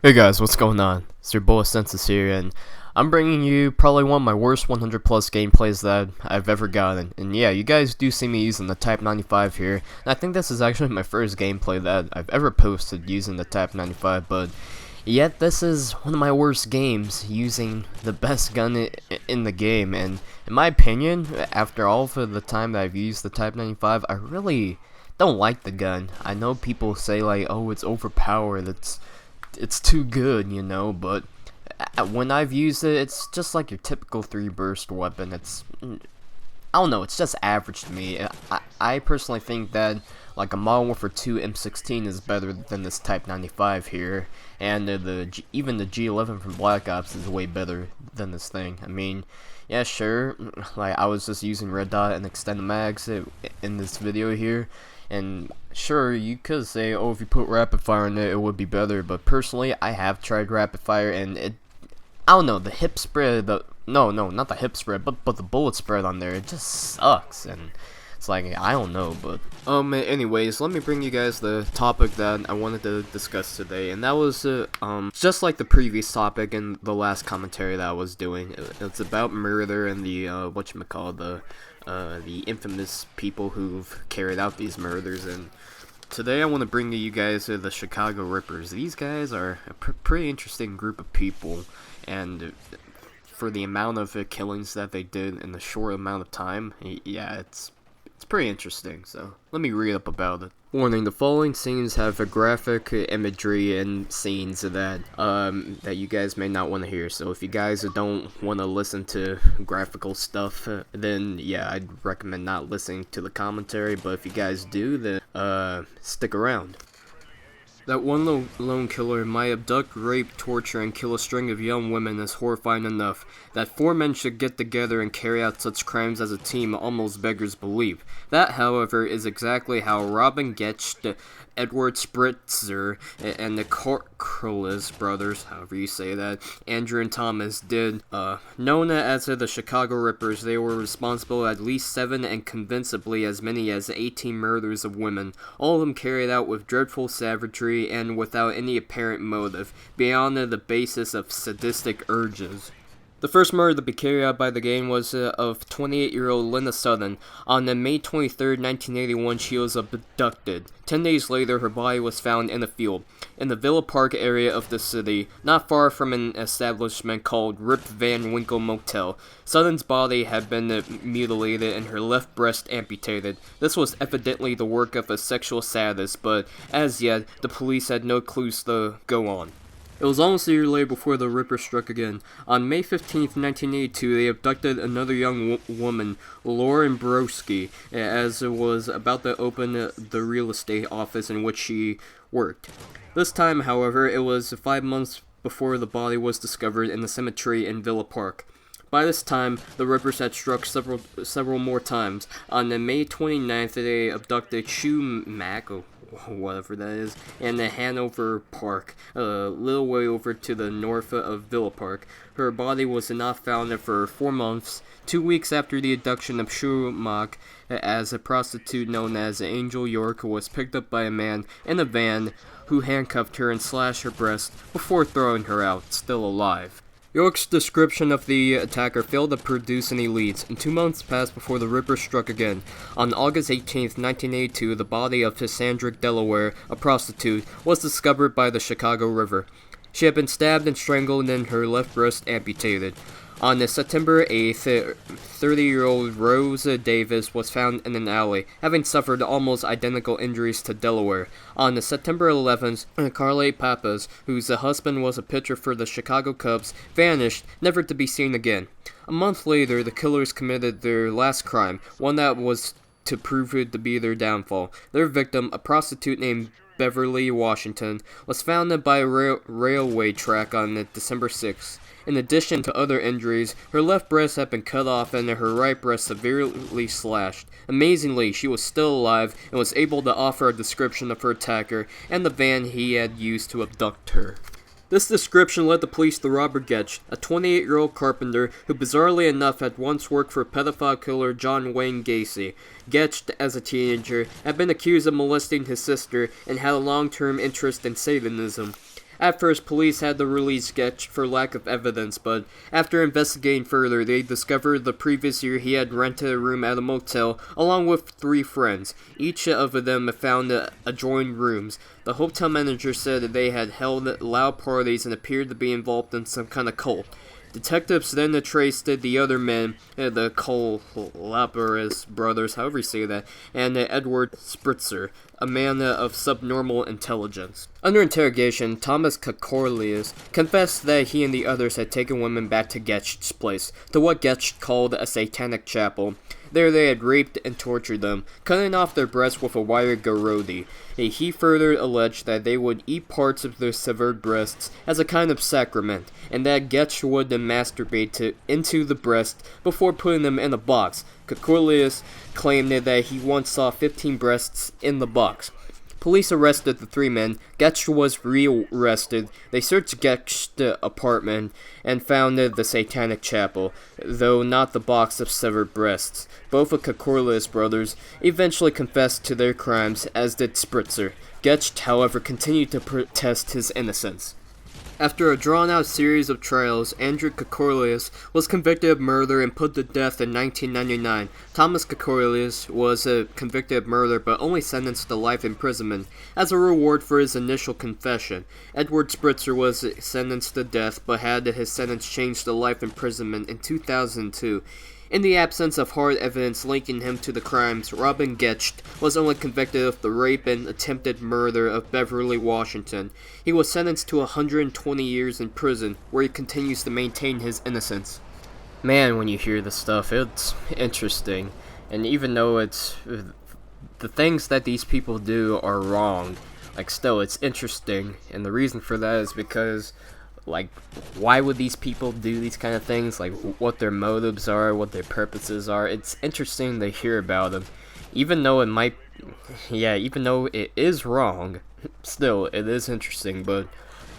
Hey guys, what's going on? It's your boy Senses here, and I'm bringing you probably one of my worst 100 plus gameplays that I've ever gotten. And yeah, you guys do see me using the Type-95 here, and I think this is actually my first gameplay that I've ever posted using the Type-95, but yet this is one of my worst games using the best gun in the game. And in my opinion, after all of the time that I've used the Type-95, I really don't like the gun. I know people say like, oh, it's overpowered, it's too good, you know, but when I've used it, it's just like your typical 3-burst weapon. I don't know, it's just average to me. I personally think that like a Modern Warfare 2 M16 is better than this Type-95 here, and even the G11 from Black Ops is way better than this thing. I mean, yeah, sure, like I was just using red dot and extended mags in this video here, and sure, you could say, oh, if you put rapid fire in it, it would be better, but personally, I have tried rapid fire, and I don't know, the hip spread, no, not the hip spread, but the bullet spread on there, it just sucks, and it's like, I don't know, but, anyways, let me bring you guys the topic that I wanted to discuss today, and that was, just like the previous topic in the last commentary that I was doing. It's about murder and the, the infamous people who've carried out these murders. And today I want to bring to you guys the Chicago Rippers. These guys are a pretty interesting group of people, and for the amount of killings that they did in the short amount of time, yeah, it's pretty interesting, so let me read up about it. Warning, the following scenes have a graphic imagery and scenes that you guys may not want to hear, so if you guys don't want to listen to graphical stuff, then yeah, I'd recommend not listening to the commentary, but if you guys do, then stick around. That one lone killer might abduct, rape, torture, and kill a string of young women is horrifying enough. That 4 men should get together and carry out such crimes as a team almost beggars belief. That, however, is exactly how Robin Getsch, Edward Spritzer, and the Corliss brothers, however you say that, Andrew and Thomas, did. Known as the Chicago Rippers, they were responsible at least 7 and convincingly as many as 18 murders of women, all of them carried out with dreadful savagery and without any apparent motive, beyond the basis of sadistic urges. The first murder to be carried out by the gang was of 28-year-old Linda Sutton. On May 23, 1981, she was abducted. 10 days later, her body was found in a field in the Villa Park area of the city, not far from an establishment called Rip Van Winkle Motel. Sutton's body had been mutilated and her left breast amputated. This was evidently the work of a sexual sadist, but as yet, the police had no clues to go on. It was almost a year later before the Rippers struck again. On May 15, 1982, they abducted another young woman, Lauren Broski, as it was about to open the real estate office in which she worked. This time, however, it was 5 months before the body was discovered in the cemetery in Villa Park. By this time, the Rippers had struck several more times. On May 29th, they abducted Sue Mack, whatever that is, and the Hanover Park, a little way over to the north of Villa Park. Her body was not found for 4 months. 2 weeks after the abduction of Schumacher, as a prostitute known as Angel York was picked up by a man in a van who handcuffed her and slashed her breast before throwing her out, still alive. York's description of the attacker failed to produce any leads, and 2 months passed before the Rippers struck again. On August 18, 1982, the body of Cassandra Delaware, a prostitute, was discovered by the Chicago River. She had been stabbed and strangled and her left breast amputated. On September 8th, 30-year-old Rose Davis was found in an alley, having suffered almost identical injuries to Delaware. On September 11th, Carly Pappas, whose husband was a pitcher for the Chicago Cubs, vanished, never to be seen again. A month later, the killers committed their last crime, one that was to prove it to be their downfall. Their victim, a prostitute named Beverly Washington, was found by a railway track on December 6th. In addition to other injuries, her left breast had been cut off and her right breast severely slashed. Amazingly, she was still alive and was able to offer a description of her attacker and the van he had used to abduct her. This description led the police to Robert Getsch, a 28-year-old carpenter who bizarrely enough had once worked for pedophile killer John Wayne Gacy. Getsch, as a teenager, had been accused of molesting his sister and had a long-term interest in Satanism. At first, police had to release Getch for lack of evidence, but after investigating further, they discovered the previous year he had rented a room at a motel along with 3 friends. Each of them found adjoining rooms. The hotel manager said that they had held loud parties and appeared to be involved in some kind of cult. Detectives then traced the other men, the Colaboris brothers, however you say that, and Edward Spritzer, a man of subnormal intelligence. Under interrogation, Thomas Kokorlius confessed that he and the others had taken women back to Getch's place, to what Getch called a satanic chapel. There they had raped and tortured them, cutting off their breasts with a wire garrote. He further alleged that they would eat parts of their severed breasts as a kind of sacrament, and that Getch would then masturbate into the breast before putting them in a box. Kokorlius claimed that he once saw 15 breasts in the box. Police arrested the 3 men. Getch was rearrested. They searched Getch's apartment and found the satanic chapel, though not the box of severed breasts. Both of Kokorlius brothers eventually confessed to their crimes, as did Spritzer. Getch, however, continued to protest his innocence. After a drawn-out series of trials, Andrew Kokorlius was convicted of murder and put to death in 1999. Thomas Kokorlius was convicted of murder but only sentenced to life imprisonment as a reward for his initial confession. Edward Spritzer was sentenced to death but had his sentence changed to life imprisonment in 2002. In the absence of hard evidence linking him to the crimes, Robin Getch was only convicted of the rape and attempted murder of Beverly Washington. He was sentenced to 120 years in prison, where he continues to maintain his innocence. Man, when you hear this stuff, it's interesting. And even though it's the things that these people do are wrong, still, it's interesting. And the reason for that is because, why would these people do these kind of things? What their motives are, what their purposes are. It's interesting to hear about them. Even though even though it is wrong, still, it is interesting. But,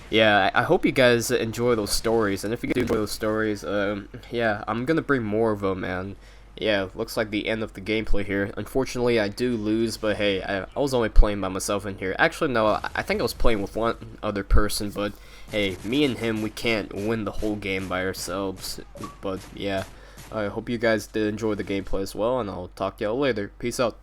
yeah, I hope you guys enjoy those stories. And if you do enjoy those stories, yeah, I'm gonna bring more of them. And, yeah, looks like the end of the gameplay here. Unfortunately, I do lose, but hey, I was only playing by myself in here. Actually, no, I think I was playing with one other person, but hey, me and him, we can't win the whole game by ourselves. But yeah, I hope you guys did enjoy the gameplay as well, and I'll talk to y'all later. Peace out.